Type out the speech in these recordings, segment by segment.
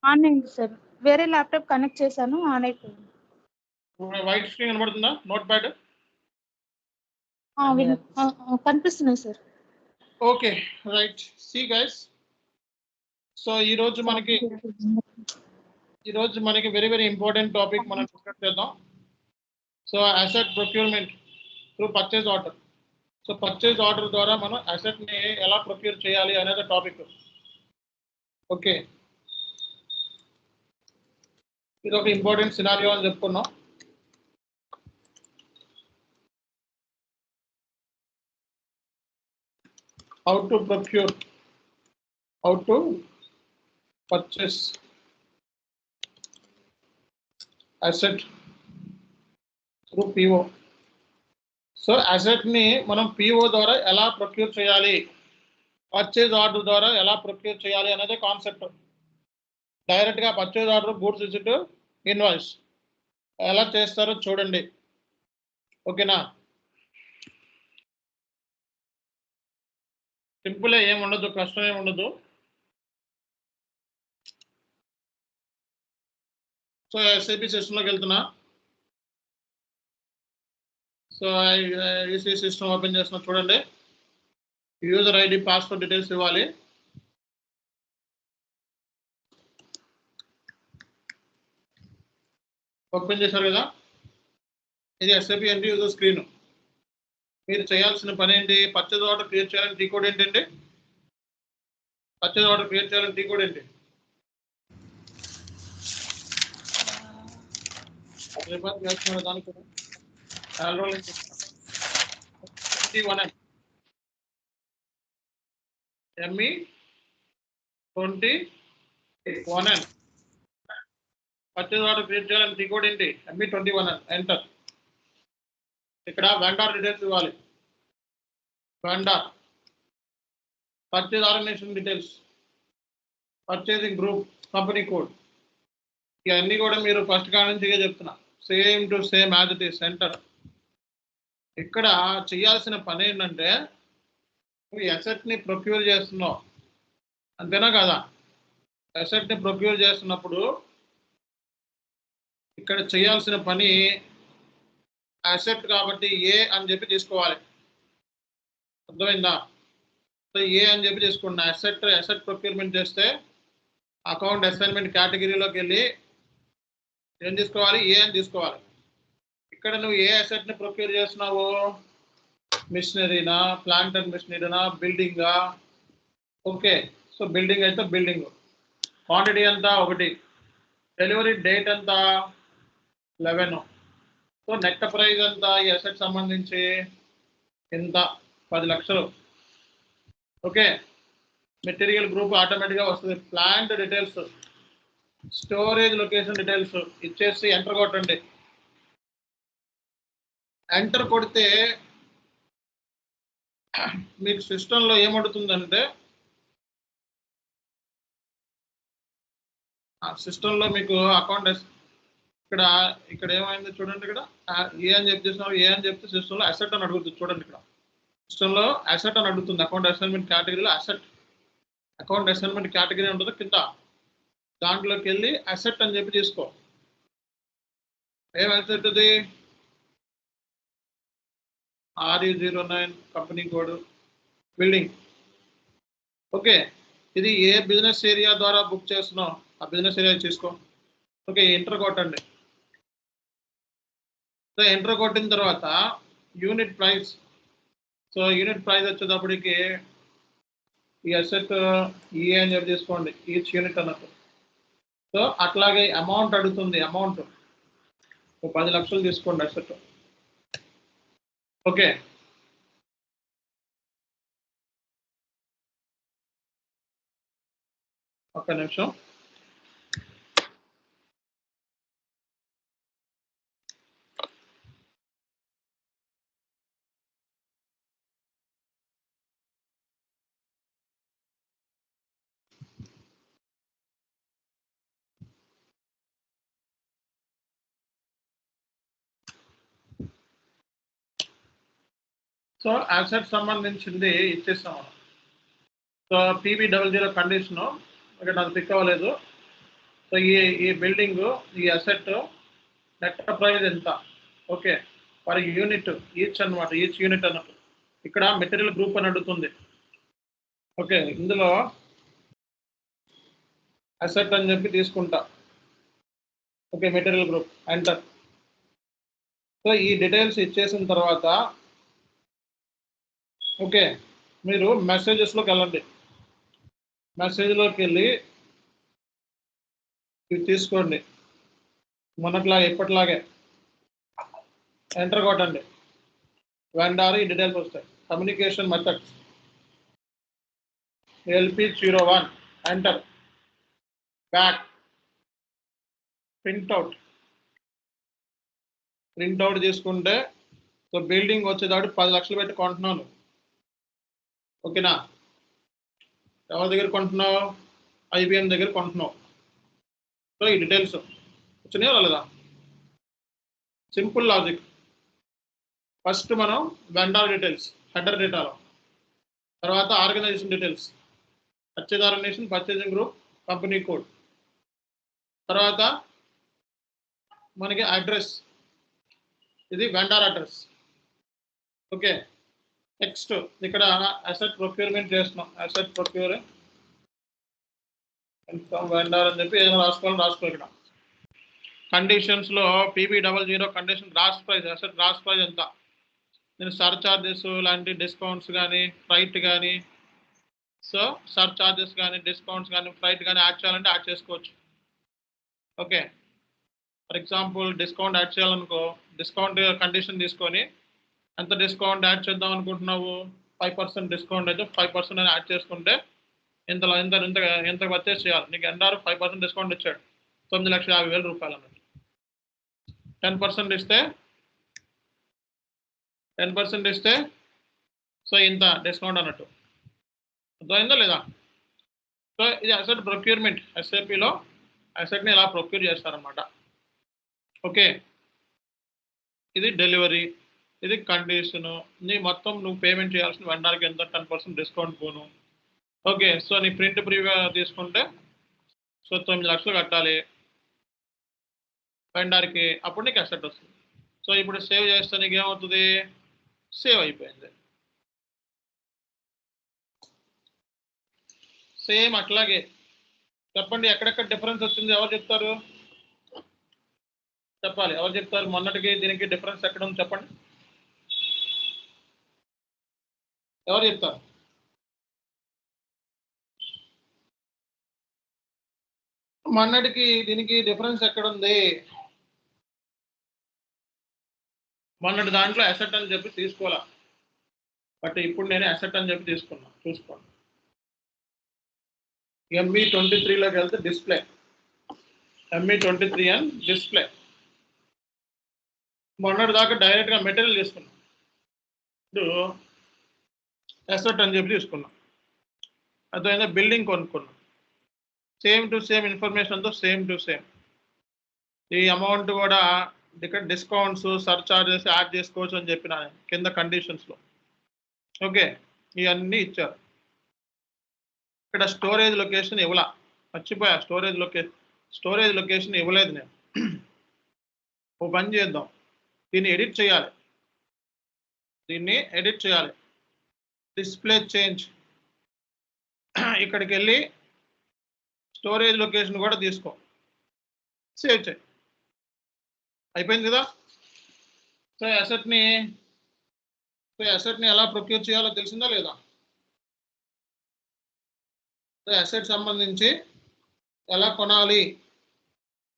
On అయింది sir. వేరే laptop connect చేశాను, ఆన్ అయిపోయింది. వైట్ స్క్రీన్ కనబడుతుందా నోట్ ప్యాడ్? కనిపిస్తున్నాయి sir. Okay right. See guys, so ఈ రోజు మనకి వెరీ వెరీ ఇంపార్టెంట్ టాపిక్ మనం డిస్కస్ చేద్దాం. So asset procurement through purchase order. So purchase order ద్వారా మనం అసెట్ ని ఎలా ప్రొక్యూర్ చేయాలి అనేది టాపిక్. ఓకే, ఇది ఒక ఇంపార్టెంట్ సినారియో అని చెప్పుకున్నాం. How to procure, how to purchase asset through PO. So asset ని మనం PO ద్వారా ఎలా ప్రొక్యూర్ చేయాలి, పర్చేజ్ ఆర్డర్ ద్వారా ఎలా ప్రొక్యూర్ చేయాలి అనేది కాన్సెప్ట్. డైరెక్ట్ గా purchase order goods visit invoice ఎలా చేస్తారో చూడండి. ఓకేనా, సింపుల్ ఏం ఉండదు, కష్టం ఏమి ఉండదు. సో ఎస్ఐపి సిస్టంలోకి వెళ్తున్నా. సో ఈసీ సిస్టమ్ ఓపెన్ చేస్తున్నా, చూడండి. యూజర్ ఐడి పాస్వర్డ్ డీటెయిల్స్ ఇవ్వాలి. ఓపెన్ చేశారు కదా, ఇది ఎస్ఐపి ఎండ్ యూజర్ స్క్రీన్. మీరు చేయాల్సిన పని ఏంటి? పర్చేజ్ ఆర్డర్ క్రియేట్ చేయాలని డీకోడ్ ఏంటండి? పర్చేజ్ ఆర్డర్ క్రియేట్ చేయాలని డీకోడ్ ఏంటి? దానికి ME 21N. Purchase order create చేయాలని డీకోడ్ ఏంటి? ME 21N. ఎంటర్. ఇక్కడ వెండర్ డీటెయిల్స్ ఇవ్వాలి. Vendor, purchase organisation details, purchasing group, company code, ఇవన్నీ కూడా మీరు ఫస్ట్ కాడ నుంచి చెప్తున్నా. Same to same as it is. Enter. ఇక్కడ చేయాల్సిన పని ఏంటంటే, నువ్వు అసెట్ ని ప్రొక్యూర్ చేస్తున్నావు, అంతేనా కదా? అసెట్ ని ప్రొక్యూర్ చేస్తున్నప్పుడు ఇక్కడ చేయాల్సిన పని అసెట్ కాబట్టి ఏ అని చెప్పి తీసుకోవాలి. అర్థమైందా? సో ఏ అని చెప్పి తీసుకున్నా. అసెట్ ప్రొక్యూర్మెంట్ చేస్తే అకౌంట్ అసైన్మెంట్ కేటగిరీలోకి వెళ్ళి ఏం తీసుకోవాలి? ఏ అని తీసుకోవాలి. ఇక్కడ నువ్వు ఏ అసెట్ ని ప్రొక్యూర్ చేస్తున్నావు? మిషనరీనా, ప్లాంట్ అండ్ మిషనరీనా, బిల్డింగా? ఓకే, సో బిల్డింగ్ అయితే బిల్డింగ్. క్వాంటిటీ ఎంత? 1. డెలివరీ డేట్ ఎంత? 11. సో నెట్ ప్రైస్ ఎంత ఈ అసెట్ సంబంధించి? ఎంత? 10 లక్షలు. ఓకే, మెటీరియల్ గ్రూప్ ఆటోమేటిక్గా వస్తుంది. Plant details, storage location details ఇచ్చేసి ఎంటర్ కొట్టండి. ఎంటర్ కొడితే మీకు సిస్టంలో ఏమడుతుందంటే, సిస్టంలో మీకు అకౌంట్ ఇక్కడ ఏమైంది చూడండి. ఇక్కడ ఏ అని చెప్పి చేస్తున్నారు, ఏ అని చెప్తే సిస్టంలో అసెట్ అని అడుగుతుంది. చూడండి, ఇక్కడ సిస్టంలో అసెట్ అని అడుగుతుంది. అకౌంట్ అసైన్మెంట్ కేటగిరీలో అసెట్, అకౌంట్ అసైన్మెంట్ కేటగిరీ ఉంటుంది కింద. దాంట్లోకి వెళ్ళి అసెట్ అని చెప్పి తీసుకో. ఏం అసెట్ ఇది? RE09 company code, building. Okay, ఇది ఏ బిజినెస్ ఏరియా ద్వారా బుక్ చేస్తున్నావు ఆ బిజినెస్ ఏరియా తీసుకో. ఓకే, ఎంటర్ కొట్టండి. సో ఎంటర్ కొట్టిన తర్వాత unit price. So unit price వచ్చేటప్పటికి ఈ అసెట్ ఈ అని చెప్పి తీసుకోండి, ఈచ్ యూనిట్ అన్నట్టు. సో అట్లాగే అమౌంట్ అడుగుతుంది. అమౌంట్ 10 లక్షలు తీసుకోండి అసెట్. ఓకే, ఒక్క నిమిషం. సో అసెట్ సంబంధించింది ఇచ్చేస్తాం మనం. సో PB00 కండిషను ఓకే, నాకు పిక్ అవ్వలేదు. సో ఈ బిల్డింగ్, ఈ అసెట్ నెట్ ప్రైస్ ఎంత, ఓకే, పర్ యూనిట్ ఈచ్ అనమాట, ఈచ్ యూనిట్ అన్నట్టు. ఇక్కడ మెటీరియల్ గ్రూప్ అని అడుగుతుంది. ఓకే, ఇందులో అసెట్ అని చెప్పి తీసుకుంటా. Okay, material group enter. So ఈ డీటెయిల్స్ ఇచ్చేసిన తర్వాత ఓకే, మీరు మెసేజెస్లోకి వెళ్ళండి. మెసేజ్లోకి వెళ్ళి ఇవి తీసుకోండి, మొన్నట్లాగే ఎప్పటిలాగే ఎంటర్ కొట్టండి. వెండార్ ఈ డీటెయిల్స్ వస్తాయి. Communication methods LP01 enter. Back printout తీసుకుంటే సో బిల్డింగ్ వచ్చేదాడు 10 లక్షలు పెట్టి కొంటున్నాను. ఓకేనా, ఎవరి దగ్గర కొంటున్నావు? IBM దగ్గర కొంటున్నావు. సో ఈ డీటెయిల్స్ వచ్చినాయో రాలేదా? Simple logic. ఫస్ట్ మనం వెండార్ డీటెయిల్స్, హెడర్ డేటాలో, తర్వాత organisation details, purchase organisation, purchasing group, company code, తర్వాత మనకి అడ్రస్, ఇది వెండార్ అడ్రస్. ఓకే, నెక్స్ట్ ఇక్కడ అసెట్ ప్రొక్యూర్మెంట్ చేస్తున్నాం. అసెట్ ప్రొక్యూర్ వెండార్ అని చెప్పి ఏదైనా రాసుకో. ఇక్కడ కండిషన్స్లో PB00 condition gross price, asset gross price ఎంత. నేను సర్చార్జెస్ లాంటి డిస్కౌంట్స్ కానీ, ఫ్రైట్ కానీ, సో సర్చార్జెస్ కానీ, డిస్కౌంట్స్ కానీ, ఫ్రైట్ కానీ యాడ్ చేయాలంటే యాడ్ చేసుకోవచ్చు. Okay, for example discount add చేయాలనుకో, డిస్కౌంట్ కండిషన్ తీసుకొని ఎంత డిస్కౌంట్ యాడ్ చేద్దాం అనుకుంటున్నావు, 5% డిస్కౌంట్ అయితే 5% అని యాడ్ చేసుకుంటే ఎంత పర్చేస్ చేయాలి. నీకు ఎండారు 5% డిస్కౌంట్ ఇచ్చాడు, 9,50,000 రూపాయలు అన్నట్టు. 10% ఇస్తే సో ఇంత డిస్కౌంట్ అన్నట్టు. అర్థమైందా లేదా? సో ఇది అసెట్ ప్రొక్యూర్మెంట్. SAPలో అసెట్ని ఇలా ప్రొక్యూర్ చేస్తారనమాట. ఓకే, ఇది డెలివరీ, ఇది కండిషను, నీ మొత్తం నువ్వు పేమెంట్ చేయాల్సిన వెండార్కి ఎంత 10% డిస్కౌంట్ పోను. ఓకే, సో నీ ప్రింట్ ప్రీవ్యూ తీసుకుంటే సో 9 లక్షలు కట్టాలి వెండార్కి, అప్పుడు నీకు అసెట్ వస్తుంది. సో ఇప్పుడు సేవ్ చేస్తే నీకు ఏమవుతుంది? సేవ్ అయిపోయింది. సేమ్ అట్లాగే చెప్పండి, ఎక్కడెక్కడ డిఫరెన్స్ వచ్చింది ఎవరు చెప్తారు? చెప్పాలి, ఎవరు చెప్తారు? మొన్నటికి దీనికి డిఫరెన్స్ ఎక్కడ ఉంది చెప్పండి, ఎవరు చెప్తారు? మొన్నటికి దీనికి డిఫరెన్స్ ఎక్కడ ఉంది? మొన్నటి దాంట్లో అసెట్ అని చెప్పి తీసుకోవాలా, బట్ ఇప్పుడు నేను అసెట్ అని చెప్పి తీసుకున్నా. చూసుకోండి, ME23లోకి వెళ్తే డిస్ప్లే, ME23 అండ్ డిస్ప్లే. మొన్నటి దాకా డైరెక్ట్గా మెటీరియల్ తీసుకున్నాం, ఇప్పుడు అసెట్ అని చెప్పి తీసుకున్నాం. అర్థమైందా? బిల్డింగ్ కొనుక్కున్నాం, సేమ్ టు సేమ్ ఇన్ఫర్మేషన్తో సేమ్ టు సేమ్. ఈ అమౌంట్ కూడా ఇక్కడ డిస్కౌంట్స్, సర్చార్జెస్ యాడ్ చేసుకోవచ్చు అని చెప్పిన కింద కండిషన్స్లో. ఓకే, ఇవన్నీ ఇచ్చారు. ఇక్కడ స్టోరేజ్ లొకేషన్ ఇవ్వలా, మర్చిపోయా. స్టోరేజ్ లొకేషన్ ఇవ్వలేదు నేను. ఓ పని చేద్దాం, దీన్ని ఎడిట్ చేయాలి. డిస్ప్లే చేంజ్, ఇక్కడికి వెళ్ళి స్టోరేజ్ లొకేషన్ కూడా తీసుకో, సేవ్ చేయి. అయిపోయింది కదా? సో అసెట్ని ఎలా ప్రొక్యూర్ చేయాలో తెలిసిందా లేదా? సో అసెట్ సంబంధించి ఎలా కొనాలి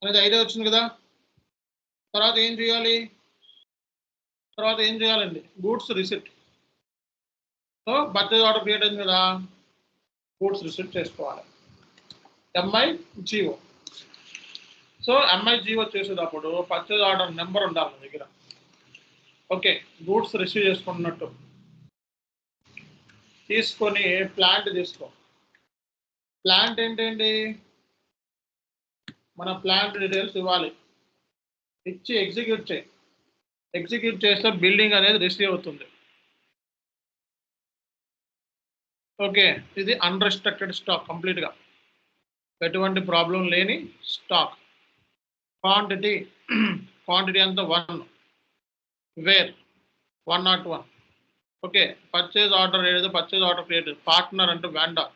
అనేది ఐడియా వచ్చింది కదా? తర్వాత ఏం చేయాలండి? Goods receipt. So purchase order create అయింది కదా, గూడ్స్ రిసిప్ట్ చేసుకోవాలి. MIGO. సో MIGO చేసేటప్పుడు పర్చేజ్ ఆర్డర్ నెంబర్ ఉండాలి మన దగ్గర. ఓకే, గూడ్స్ రిసీవ్ చేసుకున్నట్టు తీసుకొని ప్లాంట్ తీసుకో. ప్లాంట్ ఏంటండి? మన ప్లాంట్ డీటెయిల్స్ ఇవ్వాలి, ఇచ్చి ఎగ్జిక్యూట్ చేస్తే బిల్డింగ్ అనేది రిసీవ్ అవుతుంది. ఓకే, ఇది అన్రెస్ట్రిక్టెడ్ స్టాక్ కంప్లీట్గా. ఎటువంటి ప్రాబ్లం లేని స్టాక్. క్వాంటిటీ క్వాంటిటీ అంతా 1, వేర్ 101. ఓకే, పర్చేజ్ ఆర్డర్ ఏదైతే పర్చేజ్ ఆర్డర్ క్రియేట్, పార్ట్నర్ అంటే వెండర్.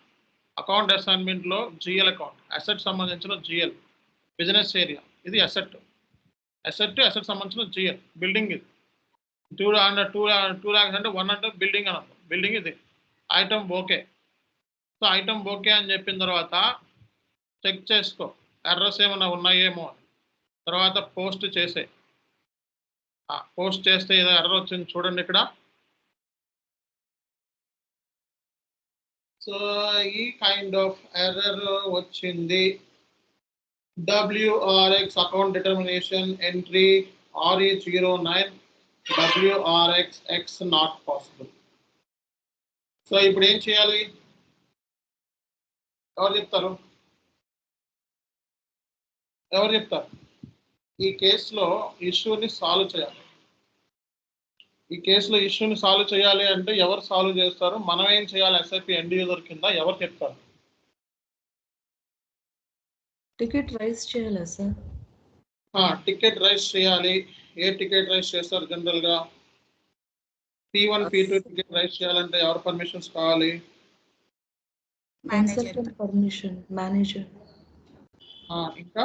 అకౌంట్ అసైన్మెంట్లో జిఎల్ అకౌంట్, అసెట్ సంబంధించిన జిఎల్, బిజినెస్ ఏరియా ఇది అసెట్, అసెట్ సంబంధించిన జిఎల్, బిల్డింగ్ ఇది 2 lakhs అంటే 1 అంటే బిల్డింగ్ అన్నమాట, బిల్డింగ్ ఇది. Item okay. So item okay అని చెప్పిన తర్వాత చెక్ చేసుకో ఎర్రర్స్ ఏమైనా ఉన్నాయేమో అని. తర్వాత పోస్ట్ చేసే, పోస్ట్ చేస్తే ఏదో ఎర్రర్ వచ్చింది చూడండి ఇక్కడ. సో ఈ కైండ్ ఆఫ్ ఎర్రర్ వచ్చింది. WRX account determination entry RE09 WRX X not possible. So ఇప్పుడు ఏం చేయాలి, ఎవరు చెప్తారు? ఈ కేసులో ఇష్యూని సాల్వ్ చేయాలి. అంటే ఎవరు సాల్వ్ చేస్తారు? మనం ఏం చేయాలి? SAP ఎండ్ యూజర్ కింద ఎవరు చెప్తారు? టికెట్ రైజ్ చేయాలా సార్? టికెట్ రైజ్ చేయాలి. ఏ టికెట్ రైజ్ చేస్తారు జనరల్ గా? P1 P2 టికెట్ రైజ్ చేయాలంటే ఎవరు పర్మిషన్స్ కావాలి? Consultant permission, manager. ఇంకా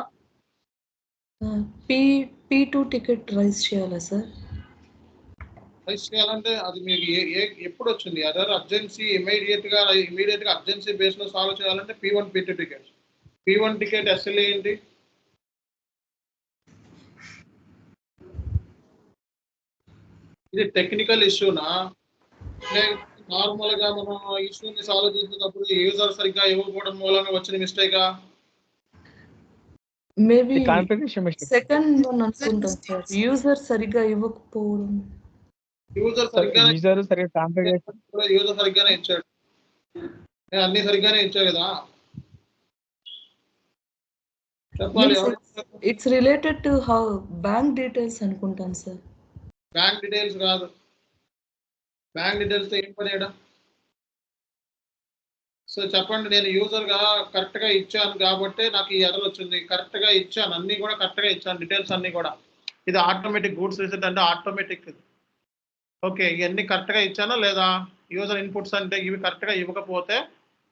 P2 టికెట్ రైజ్ చేయాలా సార్? రైజ్ చేయాలంటే అది మీకు ఎప్పుడు వచ్చింది ఎర్రర్? అర్జెన్సీ ఇమీడియట్ గా అర్జెన్సీ బేస్ లో సాల్వ్ చేయాలంటే P1 P2 tickets. P1 ticket SLA ఏంటి? ఇది టెక్నికల్ ఇష్యూనా, నార్మల్ గా మనం ఇష్యూని సాల్వ్ చేసేటప్పుడు యూజర్ సరిగ్గా ఇవ్వకపోవడం మూలంగా వచ్చిన మిస్టేకా? మేబీ సెకండ్ వన్ అనుకుంటాం సార్, యూజర్ సరిగ్గా ఇవ్వకపోవడం. యూజర్ సరిగ్గానే ఇచ్చాడు, అన్ని సరిగ్గానే ఇచ్చాడు కదా. చెప్పాలి. It's related to how bank details అనుకుంటాను సార్. బ్యాంక్ డీటెయిల్స్ కాదు, బ్యాంక్ డీటెయిల్స్ ఏం పని? సో చెప్పండి, నేను యూజర్గా కరెక్ట్గా ఇచ్చాను కాబట్టి నాకు ఈ ఎర్రర్ వచ్చింది. కరెక్ట్గా ఇచ్చాను, అన్నీ కూడా కరెక్ట్గా ఇచ్చాను, డీటెయిల్స్ అన్నీ కూడా. ఇది ఆటోమేటిక్ గూడ్స్ రిసీట్ అంటే ఆటోమేటిక్. ఓకే, ఇవన్నీ కరెక్ట్గా ఇచ్చానా లేదా? యూజర్ ఇన్పుట్స్ అంటే ఇవి కరెక్ట్గా ఇవ్వకపోతే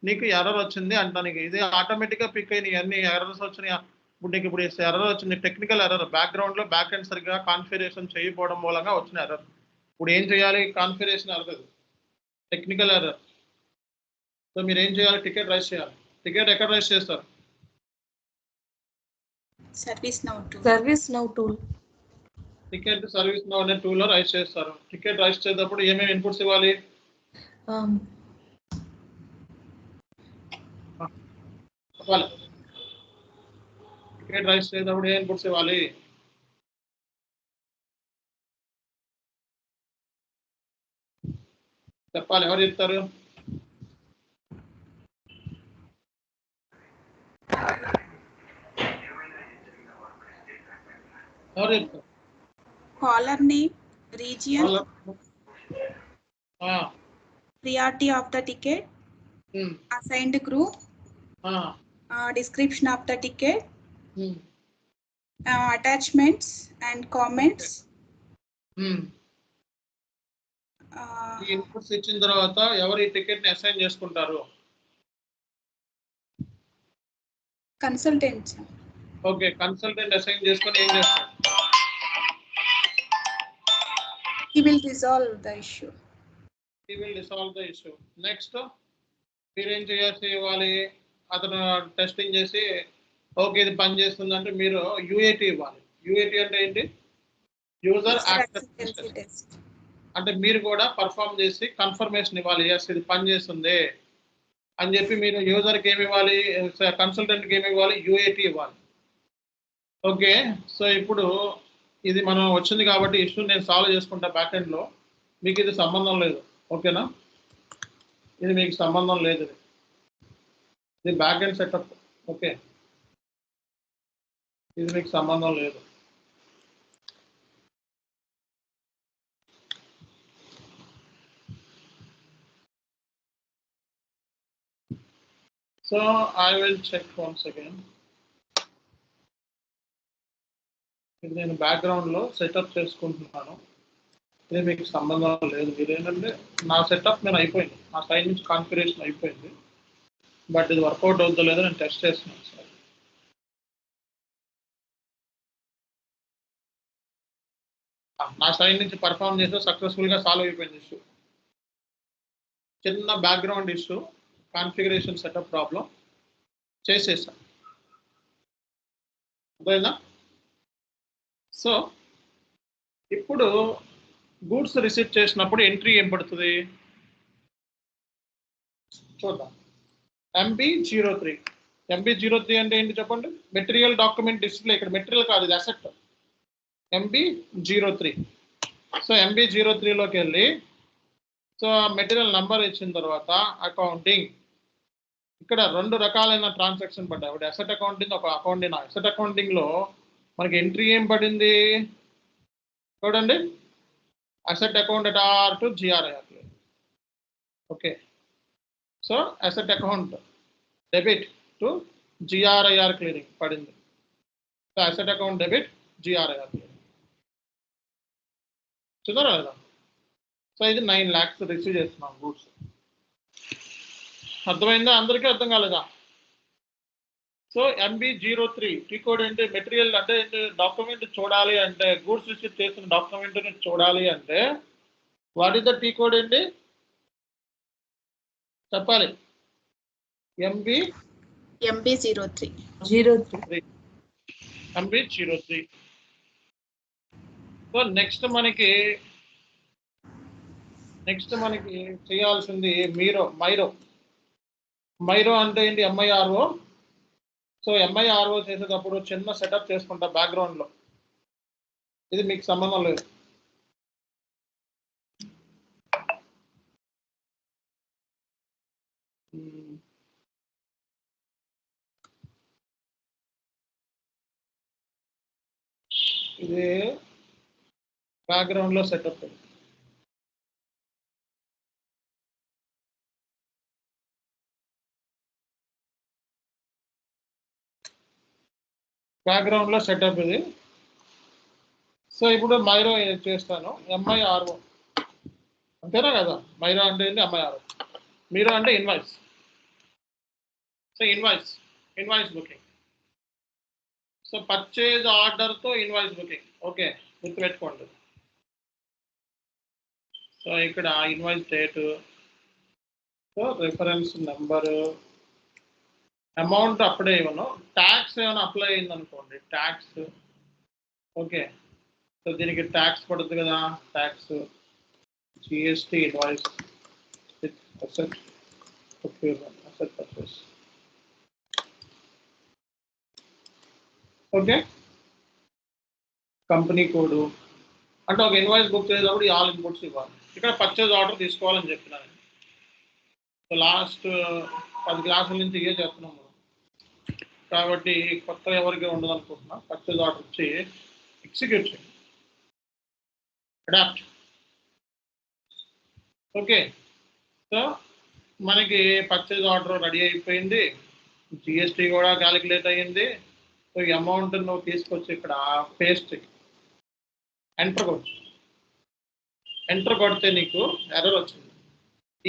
నీకు ఎర్రర్ వచ్చింది అంటాను. ఇది ఆటోమేటిక్గా పిక్ అయిన ఇవన్నీ ఎర్రర్స్ వచ్చినాయి. ఇప్పుడు నీకు ఇప్పుడు ఎర్రర్ వచ్చింది, టెక్నికల్ ఎర్రర్. బ్యాక్గ్రౌండ్లో బ్యాక్ ఎండ్ సరిగ్గా కాన్ఫిగరేషన్ చేయకపోవడం మూలంగా వచ్చిన ఎర్రర్. ఇప్పుడు ఏం చేయాలి? Configuration error, technical error. So మీరు ఏం చేయాలి? టికెట్ రైజ్ చేయాలి. టికెట్ ఎక్కడ రైజ్ చేస్తారు? Service now tool. Ticket service now అనే టూల్లో రైజ్ చేస్తారు. టికెట్ రైజ్ చేసేటప్పుడు ఏమేమి ఇన్పుట్స్ ఇవ్వాలి? చెప్పాలి. టికెట్ రైజ్ చేసేటప్పుడు ఏ ఇన్పుట్స్ ఇవ్వాలి? చెప్పాలి, ఎవరు చెప్తారు? Caller name, region, priority of the ticket, assigned crew, description of the ticket, attachments and comments. ఈ ఇన్పుట్స్ ఇచ్చిన తర్వాత ఎవరు ఈ టికెట్ ని అసైన్ చేసుకుంటారు? కన్సల్టెంట్. ఓకే, కన్సల్టెంట్ అసైన్ చేసుకొని ఏం చేస్తారు? He will resolve the issue. Next మీరు ఏం చేయాల్సి ఇవ్వాలి? అతను టెస్టింగ్ చేసి ఓకే ఇది పని చేస్తుంది అంటే మీరు UAT ఇవ్వాలి. UAT అంటే ఏంటి? User acceptance test. అంటే మీరు కూడా పర్ఫామ్ చేసి కన్ఫర్మేషన్ ఇవ్వాలి, ఎస్ ఇది పని చేస్తుంది అని చెప్పి. మీరు యూజర్కి ఏమి ఇవ్వాలి? కన్సల్టెంట్కి ఏమి ఇవ్వాలి? UAT ఇవ్వాలి. ఓకే, సో ఇప్పుడు ఇది మనం వచ్చింది కాబట్టి ఇష్యూ నేను సాల్వ్ చేసుకుంటా బ్యాక్ ఎండ్లో. మీకు ఇది సంబంధం లేదు, ఓకేనా? ఇది మీకు సంబంధం లేదు, ఇది బ్యాక్ ఎండ్ సెటప్. ఓకే, ఇది మీకు సంబంధం లేదు. So I will check once again. ఇది నేను బ్యాక్గ్రౌండ్లో సెటప్ చేసుకుంటున్నాను. ఇది మీకు సంబంధం లేదు. మీరు ఏంటంటే నా సెటప్ నేను అయిపోయింది, నా సైడ్ నుంచి కాన్ఫిగరేషన్ అయిపోయింది. బట్ ఇది వర్కౌట్ అవుతుందో లేదో నేను టెస్ట్ చేస్తున్నాను సార్. నా సైడ్ నుంచి పర్ఫామ్ చేస్తే సక్సెస్ఫుల్గా సాల్వ్ అయిపోయింది ఇష్యూ. చిన్న background issue, configuration setup problem చేసేసాను. అదేనా? సో ఇప్పుడు గూడ్స్ రిసీవ్ చేసినప్పుడు ఎంట్రీ ఏం పడుతుంది చూద్దాం. MB03. MB03 అంటే ఏంటి చెప్పండి? Material document display. ఇక్కడ మెటీరియల్ కాదు, ఇది అసెట్. MB03. సో MB03లోకి వెళ్ళి సో మెటీరియల్ నంబర్ ఇచ్చిన తర్వాత అకౌంటింగ్. ఇక్కడ 2 రకాలైన ట్రాన్సాక్షన్ పడ్డాయి. ఒకటి అసెట్ అకౌంటింగ్, ఒక అకౌంటింగ్. అసెట్ అకౌంటింగ్లో మనకి ఎంట్రీ ఏం పడింది చూడండి. అసెట్ అకౌంట్ అటార్ to GRIR. Okay. So asset account debit to GRIR clearing పడింది. So asset account debit GRIR clearing చూసారా లేదా? సో ఇది 9 lakhs రిసీవ్ చేస్తున్నాం గూడ్స్. అర్థమైందా? అందరికీ అర్థం కాలేదా? సో MB03 టీ కోడ్ ఏంటి? మెటీరియల్ అంటే డాక్యుమెంట్ చూడాలి అంటే, గూడ్స్ రిసీవ్ చేసిన డాక్యుమెంట్ని చూడాలి అంటే what is the T code ఏంటి చెప్పాలి? MB03. MB03. సో నెక్స్ట్ మనకి చేయాల్సింది మైరో అంటే ఏంటి? MIRO. సో MIRO చేసేటప్పుడు చిన్న సెటప్ చేసుకుంటా బ్యాక్గ్రౌండ్లో. ఇది మీకు సంబంధం లేదు. ఇది బ్యాక్గ్రౌండ్లో సెటప్. బ్యాక్గ్రౌండ్లో సెటప్ ఇది. సో ఇప్పుడు మైరో చేస్తాను. MIRO అంతేనా కదా? మైరో అంటే ఏంటి? MIRO. మీరో అంటే invoice. So invoice booking. So purchase ఆర్డర్తో ఇన్వాయిస్ బుకింగ్. ఓకే, గుర్తుపెట్టుకోండి. సో ఇక్కడ invoice date, so reference number, amount అప్పుడే ఇవ్వను. ట్యాక్స్ ఏమైనా అప్లై అయింది అనుకోండి, ట్యాక్స్. ఓకే, సో దీనికి ట్యాక్స్ పడుతుంది కదా, tax GST invoice with asset procurement, asset purchase. Okay, company code అంటే ఒక ఇన్వాయిస్ బుక్ చేసేటప్పుడు ఆల్ ఇన్పుట్స్ ఇవ్వాలి. ఇక్కడ పర్చేజ్ ఆర్డర్ తీసుకోవాలని చెప్పినాను. సో లాస్ట్ 10 క్లాసుల నుంచి ఇవే చేస్తున్నాము కాబట్టి కొత్త ఎవరికి ఉండదు అనుకుంటున్నా. పర్చేజ్ ఆర్డర్ ఇచ్చి ఎగ్జిక్యూట్ చేయండి, అడాప్ట్. ఓకే, సో మనకి పర్చేజ్ ఆర్డర్ రెడీ అయిపోయింది, GST కూడా క్యాలిక్యులేట్ అయ్యింది. సో ఈ అమౌంట్ నువ్వు తీసుకొచ్చి ఇక్కడ పేస్ట్ ఎంటర్ కొడితే నీకు ఎర్రర్ వచ్చింది.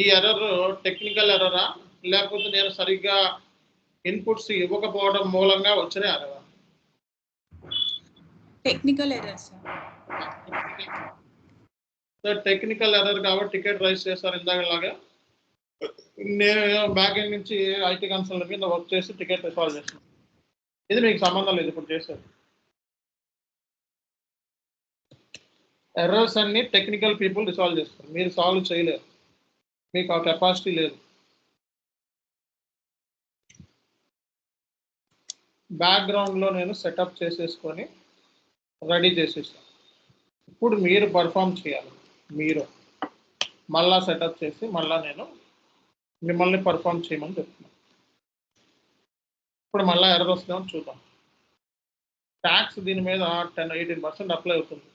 ఈ ఎర్రర్ టెక్నికల్ ఎర్రరా లేకపోతే నేను సరిగ్గా ఇన్పుట్స్ ఇవ్వకపోవడం మూలంగా వచ్చిన ఎర్రరా? Technical error sir. So technical error కాబట్టి టికెట్ రైజ్ చేస్తారు ఇందాకలాగా. నేను బ్యాక్ ఎండ్ నుంచి IT కన్సల్టెంట్ కింద వర్క్ చేసి టికెట్ రిసాల్వ్ చేస్తాను. ఇది మీకు సంబంధం లేదు ఇప్పుడు చేసేది. ఎర్రర్స్ అన్ని టెక్నికల్ పీపుల్ రిసాల్వ్ చేస్తారు, మీరు సాల్వ్ చేయలేరు, మీకు ఆ కెపాసిటీ లేదు. బ్యాక్గ్రౌండ్లో నేను సెటప్ చేసేసుకొని రెడీ చేసేసాను. ఇప్పుడు మీరు పర్ఫామ్ చేయాలి. మీరు మళ్ళా సెటప్ చేసి మళ్ళా నేను మిమ్మల్ని పర్ఫామ్ చేయమని చెప్తున్నాను. ఇప్పుడు మళ్ళీ ఎర్రర్ వస్తుందో చూద్దాం. ట్యాక్స్ దీని మీద 18% అప్లై అవుతుంది.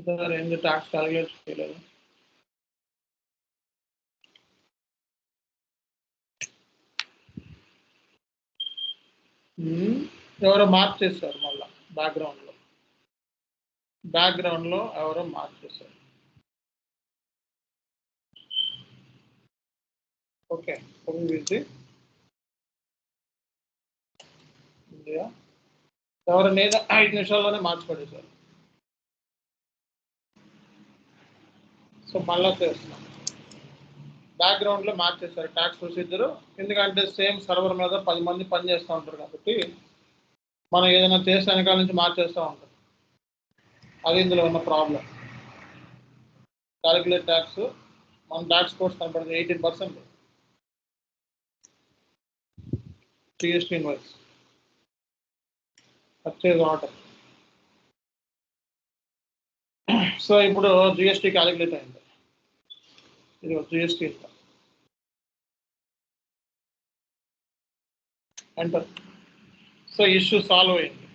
సార్ ఏంది ట్యాక్స్ క్యాలిక్యులేట్ చేయలేదు. ఎవరో మార్క్ చేశారు మళ్ళా బ్యాక్గ్రౌండ్లో ఎవరో మార్క్ చేశారు. ఓకే ఇండియా ఎవరు నేను 5 నిమిషాల్లోనే మార్చిపడేశారు. సో మళ్ళా చేస్తున్నాం. బ్యాక్గ్రౌండ్లో మార్చేశారు ట్యాక్స్ ప్రొసీజర్. ఎందుకంటే సేమ్ సర్వర్ మీద 10 మంది పని చేస్తూ ఉంటారు కాబట్టి మనం ఏదైనా చేసే వెనకాల నుంచి మార్చేస్తూ ఉంటాం. అది ఇందులో ఉన్న ప్రాబ్లం. క్యాలిక్యులేట్ ట్యాక్స్ మన ట్యాక్స్ కోర్స్ కనపడింది 18%. GST invoice purchase order. So ఇప్పుడు GST క్యాలిక్యులేట్ అయింది. ఇది GST enter. So issue solve అయింది,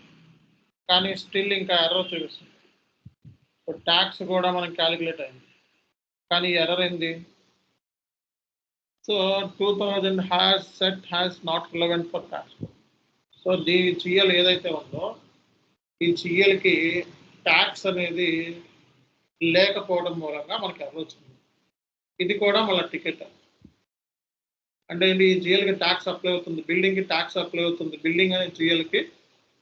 కానీ స్టిల్ ఇంకా ఎర్రర్ చూపిస్తుంది. సో ట్యాక్స్ కూడా మనకి క్యాలిక్యులేట్ అయింది, కానీ ఎర్రర్ ఏంది? So 2000 has not relevant for tax. So దీని GL ఏదైతే ఉందో ఈ GLకి ట్యాక్స్ అనేది లేకపోవడం మూలంగా మనకి ఎర్రర్ వచ్చింది. ఇది కూడా మళ్ళీ టికెట్ అంటే ఈ GLకి ట్యాక్స్ అప్లై అవుతుంది, బిల్డింగ్కి ట్యాక్స్ అప్లై అవుతుంది, బిల్డింగ్ అనే GLకి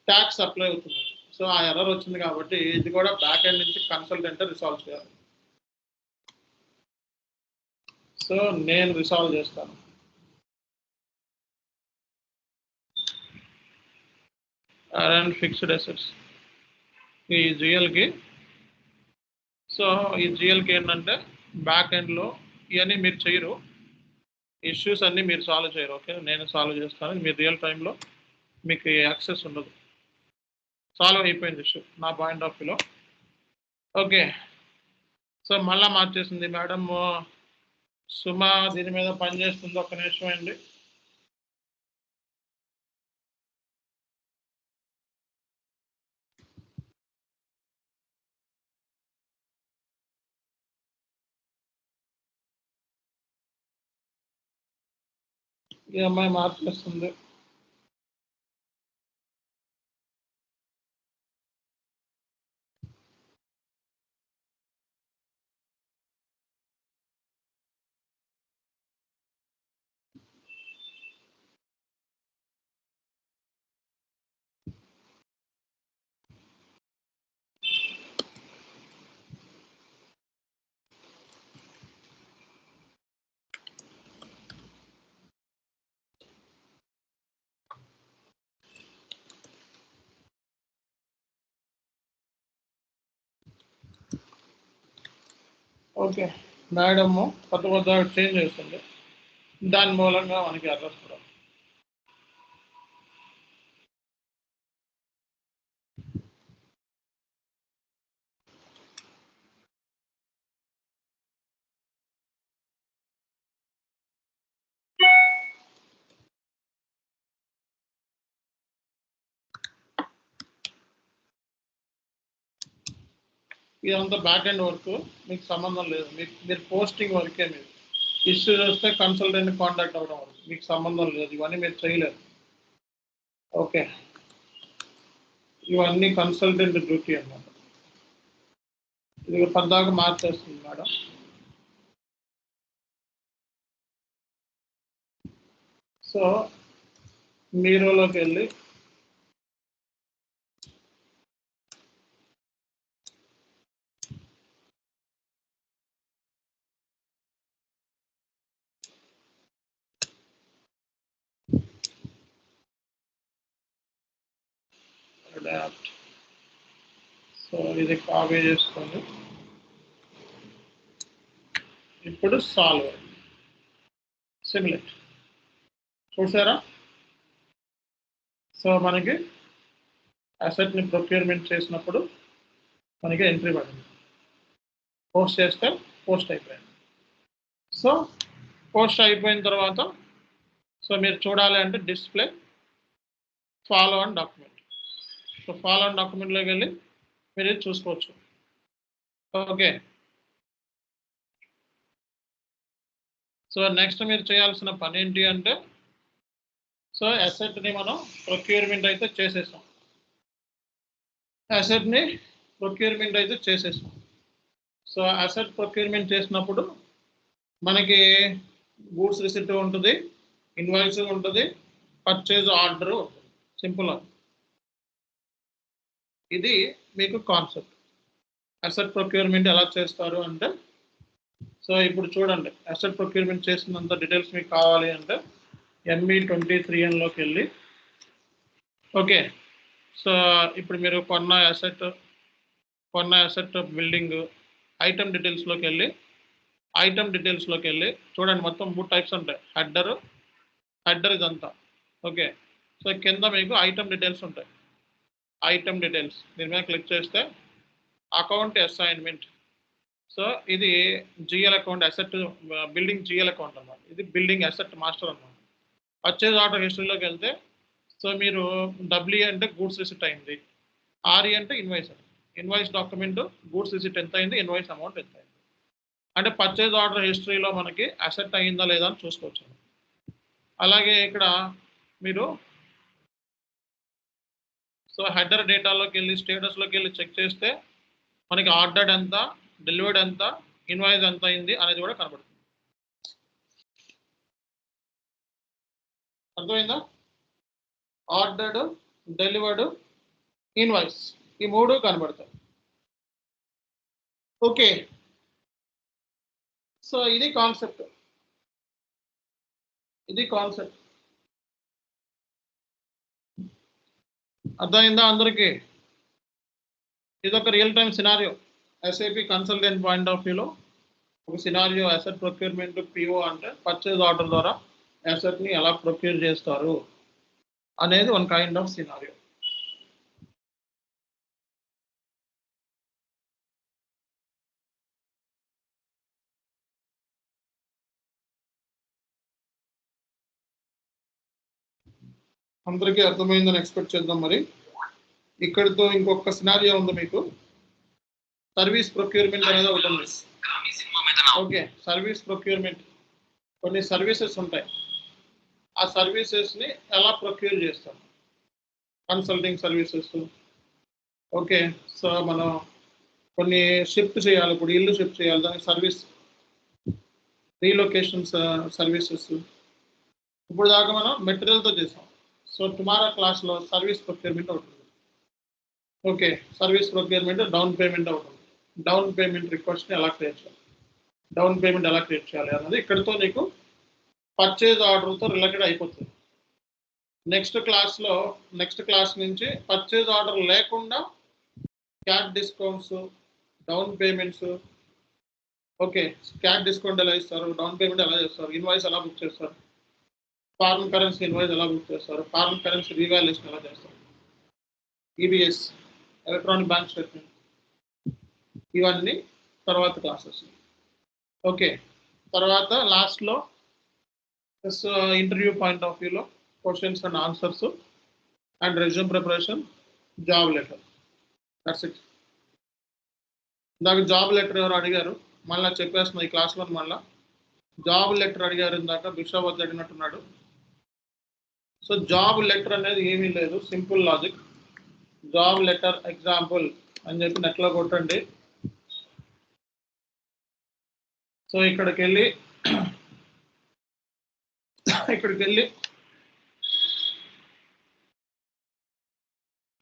ట్యాక్స్ అప్లై అవుతుంది. సో ఆ ఎర్రర్ వచ్చింది కాబట్టి ఇది కూడా బ్యాక్ ఎండ్ నుంచి కన్సల్టెంట్ రిసాల్వ్ చేయాలి. సో నేను రిసాల్వ్ చేస్తాను. అండ్ ఫిక్స్డ్ అసెట్స్ ఈ GLకి. సో ఈ GLకి ఏంటంటే బ్యాక్ ఎండ్లో ఇవన్నీ మీరు చేయరు, ఇష్యూస్ అన్నీ మీరు సాల్వ్ చేయరు. ఓకే, నేను సాల్వ్ చేస్తాను. మీరు రియల్ టైంలో మీకు యాక్సెస్ ఉండదు. సాల్వ్ అయిపోయింది ఇష్యూ నా పాయింట్ ఆఫ్ వ్యూలో. ఓకే, సో మళ్ళీ మార్చేసింది మేడం సుమా దీని మీద పనిచేస్తుంది. ఒక్క నిమిషం అండి. ఈ అమ్మాయి మార్చేస్తుంది. ఓకే, మేడమ్ కొత్త చేంజ్ చేస్తుంది, దాని మూలంగా మనకి ఎర్రర్స్ కూడా. ఇదంతా బ్యాక్ ఎండ్ వర్క్, మీకు సంబంధం లేదు. మీరు పోస్టింగ్ వర్కే. మీరు ఇష్యూ చేస్తే కన్సల్టెంట్ కాంటాక్ట్ అవ్వడం వరకు మీకు సంబంధం లేదు. ఇవన్నీ మీరు చేయలేరు. ఓకే, ఇవన్నీ కన్సల్టెంట్ డ్యూటీ అన్నమాట. ఇది పద్దాక మార్చేస్తుంది మేడం. సో మీరోలోకి వెళ్ళి అడాప్ట్. సో ఇది కాపీ చేసుకోండి. ఇప్పుడు సాల్వ్ సిమ్యులేట్ చూసారా? సో మనకి అసెట్ని ప్రొక్యూర్మెంట్ చేసినప్పుడు మనకి ఎంట్రీ పడింది. పోస్ట్ చేస్తే పోస్ట్ అయిపోయింది. సో పోస్ట్ అయిపోయిన తర్వాత సో మీరు చూడాలి అంటే display follow on document. So follow on డాక్యుమెంట్లోకి వెళ్ళి మీరు చూసుకోవచ్చు. ఓకే. సో నెక్స్ట్ మీరు చేయాల్సిన పని ఏంటి అంటే, సో అసెట్ని మనం ప్రొక్యూర్మెంట్ అయితే చేసేసాం. అసెట్ని ప్రొక్యూర్మెంట్ అయితే చేసేసాం. సో అసెట్ ప్రొక్యూర్మెంట్ చేసినప్పుడు మనకి గూడ్స్ రిసిప్ట్ ఉంటుంది, ఇన్వాయిస్ ఉంటుంది, పర్చేజ్ ఆర్డర్ ఉంటుంది. సింపుల్. ఇది మీకు కాన్సెప్ట్. అసెట్ ప్రొక్యూర్మెంట్ ఎలా చేస్తారు అంటే, సో ఇప్పుడు చూడండి, అసెట్ ప్రొక్యూర్మెంట్ చేసినంత డీటెయిల్స్ మీకు కావాలి అంటే ME23Nలోకి వెళ్ళి, ఓకే, సో ఇప్పుడు మీరు కొన్న అసెట్ బిల్డింగ్ ఐటమ్ డీటెయిల్స్లోకి వెళ్ళి చూడండి, మొత్తం 3 టైప్స్ ఉంటాయి. హెడ్డర్ ఇదంతా. ఓకే, సో కింద మీకు ఐటమ్ డీటెయిల్స్ ఉంటాయి. ఐటమ్ డీటెయిల్స్ దీని మీద క్లిక్ చేస్తే అకౌంట్ అసైన్మెంట్. సో ఇది GL account, asset building GL account అన్నమాట. ఇది బిల్డింగ్ అసెట్ మాస్టర్ అన్నమాట. పర్చేజ్ ఆర్డర్ హిస్టరీలోకి వెళ్తే, సో మీరు డబ్ల్యూ అంటే గూడ్స్ రిసిప్ట్ అయింది, ఆర్ఈ అంటే ఇన్వాయిస్ డాక్యుమెంట్, గూడ్స్ రిసిప్ట్ ఎంత అయింది, ఇన్వాయిస్ అమౌంట్ ఎంత అయింది. అంటే పర్చేజ్ ఆర్డర్ హిస్టరీలో మనకి అసెట్ అయిందా లేదా అని చూసుకోవచ్చు. అలాగే ఇక్కడ మీరు సో హెడర్ డేటాలోకి వెళ్ళి స్టేటస్లోకి వెళ్ళి చెక్ చేస్తే మనకి ఆర్డర్డ్ ఎంత, డెలివర్డ్ ఎంత, ఇన్వాయిస్ ఎంత అయింది అనేది కూడా కనబడుతుంది. అర్థమైందా? ఆర్డర్డ్, డెలివర్డ్, ఇన్వాయిస్, ఈ 3 కనబడతాయి. ఓకే, సో ఇది కాన్సెప్ట్. అర్థమైందా అందరికీ? ఇది ఒక real time scenario. SAP consultant point of వ్యూలో ఒక సినారియో. అసెట్ ప్రొక్యూర్మెంట్ పిఓ అంటే పర్చేజ్ ఆర్డర్ ద్వారా అసెట్ని ఎలా ప్రొక్యూర్ చేస్తారు అనేది వన్ కైండ్ ఆఫ్ సినారియో. అందరికీ అర్థమైందని ఎక్స్పెక్ట్ చేద్దాం. మరి ఇక్కడితో ఇంకొక సినారియో ఉంది మీకు. సర్వీస్ ప్రొక్యూర్మెంట్ అనేది ఒకటి ఉంది. Okay, service procurement. కొన్ని సర్వీసెస్ ఉంటాయి, ఆ సర్వీసెస్ని ఎలా ప్రొక్యూర్ చేస్తాం? Consulting services. ఓకే, సో మనం కొన్ని షిఫ్ట్ చేయాలి, ఇప్పుడు ఇల్లు షిఫ్ట్ చేయాలి, దానికి సర్వీస్. Relocation services. ఇప్పుడు దాకా మనం మెటీరియల్తో చేసాం. సో టుమారో క్లాస్లో సర్వీస్ ప్రొక్యూర్మెంట్ అవుతుంది. Okay, service procurement down payment అవుతుంది. డౌన్ పేమెంట్ రిక్వెస్ట్ని ఎలా క్రియేట్ చేయాలి అన్నది ఇక్కడితో నీకు పర్చేజ్ ఆర్డర్తో రిలేటెడ్ అయిపోతుంది. నెక్స్ట్ క్లాస్ నుంచి పర్చేజ్ ఆర్డర్ లేకుండా cash discounts, down payments. Okay, cash discount ఎలా ఇస్తారు, డౌన్ పేమెంట్ ఎలా చేస్తారు, ఇన్వాయిస్ ఎలా బుక్ చేస్తారు, ఫారిన్ కరెన్సీ ఇన్వాయిస్ ఎలా బుక్ చేస్తారు, ఫారిన్ కరెన్సీ రీవాల్యుయేషన్ ఎలా చేస్తారు, ఈబిఎస్ ఎలక్ట్రానిక్ బ్యాంక్ స్టేట్మెంట్, ఇవన్నీ తర్వాత క్లాసెస్. ఓకే, తర్వాత లాస్ట్లో ఇంటర్వ్యూ పాయింట్ ఆఫ్ వ్యూలో questions and answers and resume preparation, job letter. That's it. ఇందాక జాబ్ లెటర్ ఎవరు అడిగారు, మళ్ళీ చెప్పేస్తున్నా ఈ క్లాస్లో. మళ్ళీ జాబ్ లెటర్ అడిగారు ఇందాక, బిషావత్ అడిగినట్టున్నాడు. సో జాబ్ లెటర్ అనేది ఏమీ లేదు, simple logic. Job letter example అని చెప్పి నెట్లో కొట్టండి. సో ఇక్కడికి వెళ్ళి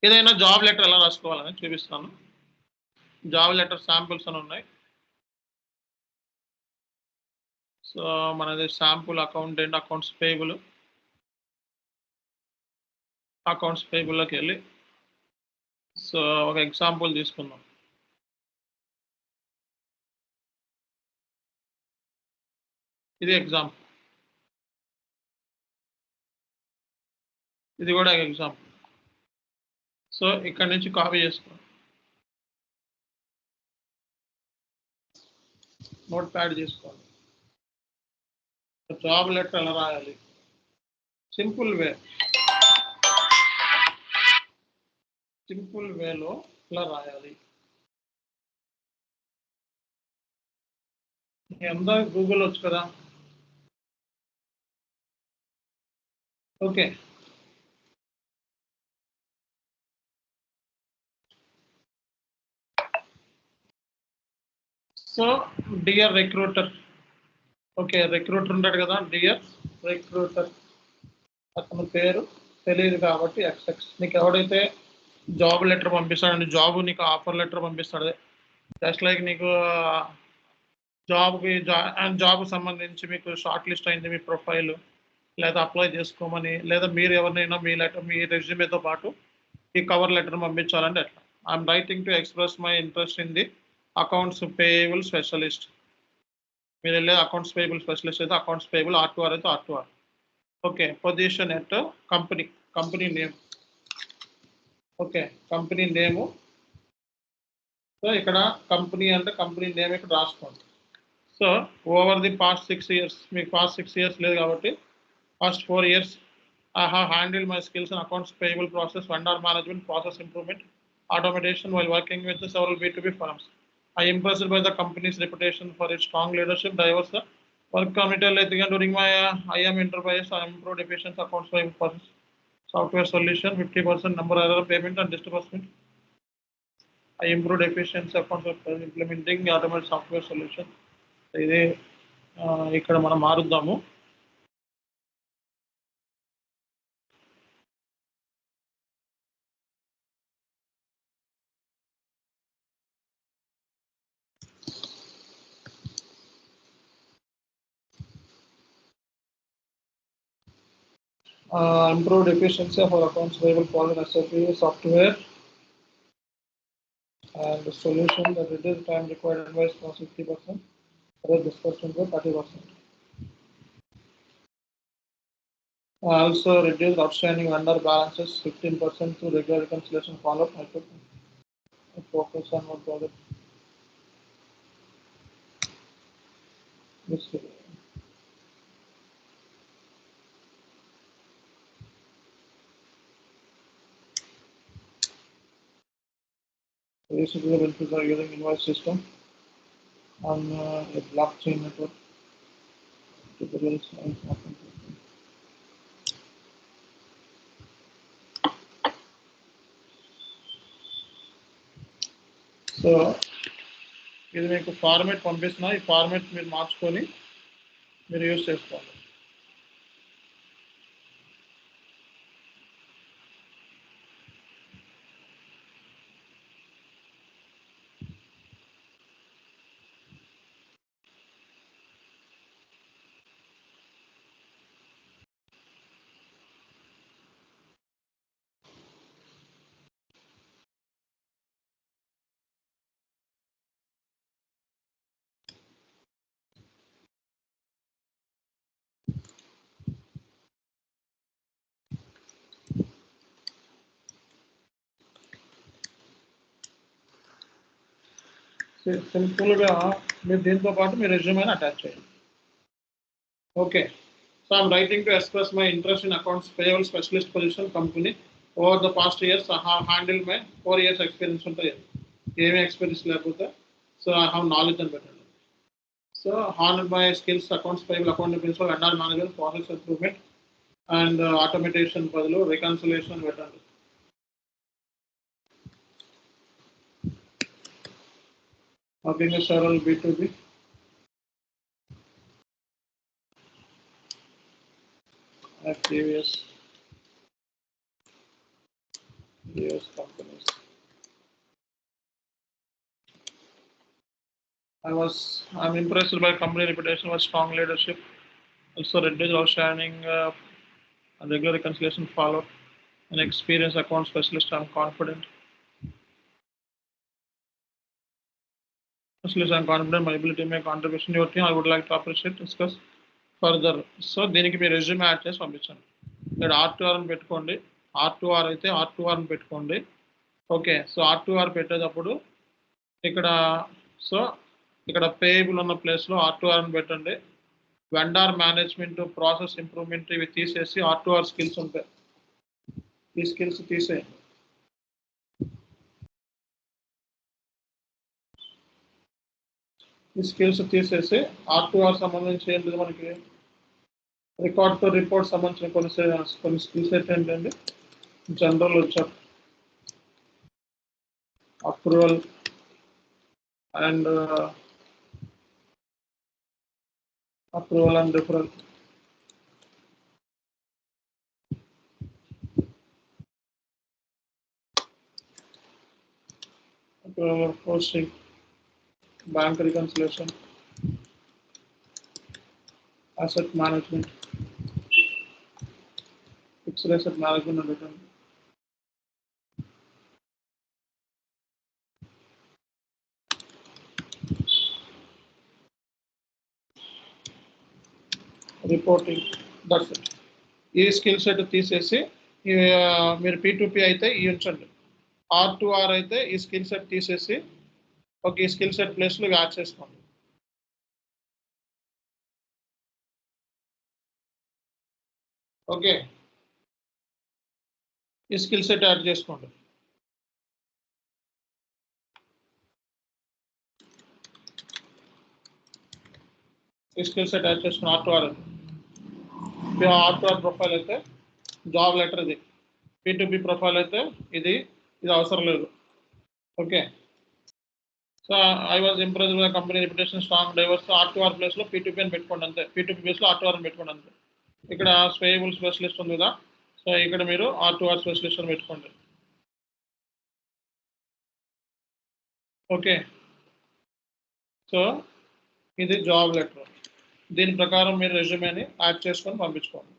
ఏదైనా జాబ్ లెటర్ ఎలా రాసుకోవాలని చూపిస్తాను. జాబ్ లెటర్ శాంపుల్స్ అని ఉన్నాయి. సో మనది శాంపుల్ అకౌంటెంట్, అకౌంట్స్ పేయబుల్లోకి వెళ్ళి సో ఒక ఎగ్జాంపుల్ తీసుకుందాం. ఇది ఎగ్జాంపుల్, ఇది కూడా ఎగ్జాంపుల్. సో ఇక్కడ నుంచి కాపీ చేసుకోండి, నోట్ ప్యాడ్ చేసుకోండి. జాబ్ లెటర్ ఎలా రాయాలి? సింపుల్ వేలో ఎలా రాయాలి? అంతా గూగుల్ వచ్చు కదా. Okay, so dear recruiter, okay recruiter ఉంటాడు కదా, డియర్ రిక్రూటర్, అతని పేరు తెలియదు కాబట్టి ఎక్స్ఎక్స్. నీకు ఎవడైతే జాబ్ లెటర్ పంపిస్తాడు, జాబ్ నీకు ఆఫర్ లెటర్ పంపిస్తాడు, జస్ట్ లైక్ నీకు జాబ్ సంబంధించి మీకు షార్ట్ లిస్ట్ అయింది మీ ప్రొఫైల్, లేదా అప్లై చేసుకోమని, లేదా మీరు ఎవరినైనా మీ లెటర్ మీ రెజ్యూమేతో పాటు ఈ కవర్ లెటర్ పంపించాలంటే ఎట్లా. I'm writing to express my interest in the accounts payable specialist. మీరు వెళ్ళేది అకౌంట్స్ పేయబుల్ స్పెషలిస్ట్ అయితే అకౌంట్స్ పేయబుల్, R2R అయితే R2R. Okay, position at company name. Okay, company name. So ఇక్కడ కంపెనీ అంటే కంపెనీ నేమ్ ఇక్కడ రాసుకోండి. So over the past 6 years, మీకు past 6 years లేదు కాబట్టి past 4 years I have handled my skills in accounts payable process, vendor management, process improvement, automation while working with several B2B firms. I am impressed by the company's reputation for its strong leadership, diverse work committed during my IM enterprise. I improved efficiency accounts payable process, software solution, 50% number error payment and disbursement. I improved efficiency accounts of implementing automated software solution. ఇదే ఇక్కడ మనం మారుద్దాము. Improved efficiency of our accounts payable policy, SAP software and the solution that reduced time required advice from 60%, other disbursement by 30%. Also reduced outstanding vendor balances 15% through regular reconciliation follow-up. I focus on what project. Basically, the benefits are using invoice system on a blockchain network. Tutorials and so ఇది మీకు format పంపిస్తున్నా, ఈ format మీరు మార్చుకొని మీరు use చేసుకోవాలి. సింపుల్గా మీరు దీంతో పాటు మీ రెజ్యూమేని అటాచ్ చేయండి. Okay, so I'm writing to express my interest in accounts payable specialist position company. Over the past years I have handle my 4 years experience ఉంటాయి. ఏమీ ఎక్స్పీరియన్స్ లేకపోతే సో ఐ హావ్ నాలెడ్జ్ అని పెట్టండి. So honoured my skills accounts payable, account principal, vendor manager, process improvement and automation బదులు reconciliation పెట్టండి. Working with several B2B previous companies. I'm impressed by company reputation with strong leadership. Also reduced outstanding regular reconciliation follow. An experienced account specialist, I'm confident. I'm confident my ability to make contribution to your team. I would like to appreciate, discuss further. So దీనికి మీ resume add చేసి పంపించండి. ఇక్కడ R2R అని పెట్టుకోండి. R2R అయితే R2R అని పెట్టుకోండి. Okay, so R2R పెట్టేటప్పుడు ఇక్కడ ఇక్కడ పేయబుల్ ఉన్న ప్లేస్లో R2R అని పెట్టండి. వెండర్ మేనేజ్మెంట్, ప్రాసెస్ ఇంప్రూవ్మెంట్ ఇవి తీసేసి R2R స్కిల్స్ ఉంటాయి, ఈ స్కిల్స్ తీసేయండి. ఈ స్కిల్స్ తీసేసి R2R సంబంధించి ఏంటిది మనకి రికార్డ్ టు రిపోర్ట్ సంబంధించిన కొన్ని స్కిల్స్ అయితే ఏంటండి జనరల్ వచ్చారు approval and difference hosting bank reconciliation asset management, fixed asset management and return. Reporting, that's it. ఈ స్కిల్ సెట్ తీసేసి మీరు P2P అయితే ఈ ఉంచండి, R2R అయితే ఈ స్కిల్ సెట్ తీసేసి ఒక ఈ స్కిల్ సెట్ ప్లేస్లో యాడ్ చేసుకోండి. ఓకే, ఈ స్కిల్ సెట్ యాడ్ చేసుకోండి. ఈ స్కిల్ సెట్ యాడ్ చేసుకుని R2R ప్రొఫైల్ అయితే జాబ్ లెటర్ ఇది, P2P ప్రొఫైల్ అయితే ఇది అవసరం లేదు. Okay, so I was impressed with company reputation strong divorce. R2R ప్లేస్లో P2P అని పెట్టుకోండి అంతే, P2P ప్లేస్లో R2R అని పెట్టుకోండి అంతే. ఇక్కడ స్వేయబుల్ స్పెషలిస్ట్ ఉంది కదా, సో ఇక్కడ మీరు R2R స్పెషలిస్ట్ అని పెట్టుకోండి. ఓకే, సో ఇది జాబ్ లెటర్, దీని ప్రకారం మీరు రెజ్యూమేని యాడ్ చేసుకొని పంపించుకోండి.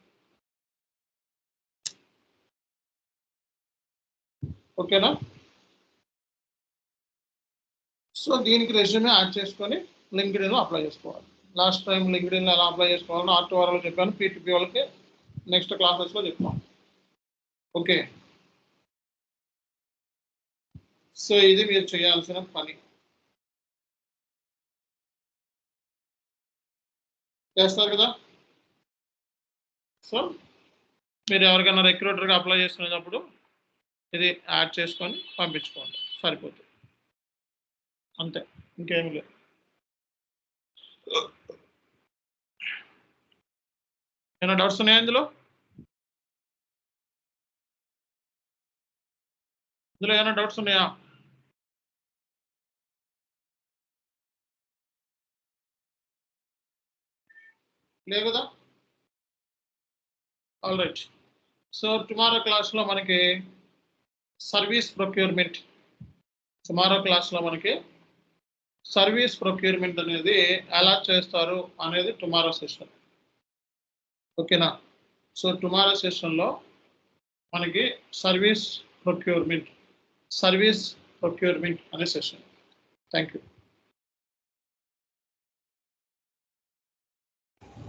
ఓకేనా? సో దీనికి రెజ్యూమే యాడ్ చేసుకొని లింక్డ్ఇన్లో అప్లై చేసుకోవాలి. లాస్ట్ టైం లింక్డ్ఇన్లో ఎలా అప్లై చేసుకోవాలని R2Rలో చెప్పాను, P2P వాళ్ళకి నెక్స్ట్ క్లాసెస్లో చెప్తాం. ఓకే, సో ఇది మీరు చేయాల్సిన పని. చేస్తారు కదా? సో మీరు ఎవరికైనా రిక్రూటర్గా అప్లై చేసుకునేటప్పుడు ఇది యాడ్ చేసుకొని పంపించుకోండి, సరిపోతుంది అంతే, ఇంకేమీ లేదు. ఏమైనా డౌట్స్ ఉన్నాయా ఇందులో ఏమైనా డౌట్స్ ఉన్నాయా? లేదు కదా? ఆల్ రైట్, సో టుమారో క్లాస్లో మనకి సర్వీస్ ప్రొక్యూర్మెంట్ అనేది ఎలా చేస్తారు అనేది టుమారో సెషన్. ఓకేనా? సో టుమారో సెషన్లో మనకి సర్వీస్ ప్రొక్యూర్మెంట్ అనే సెషన్. Thank you.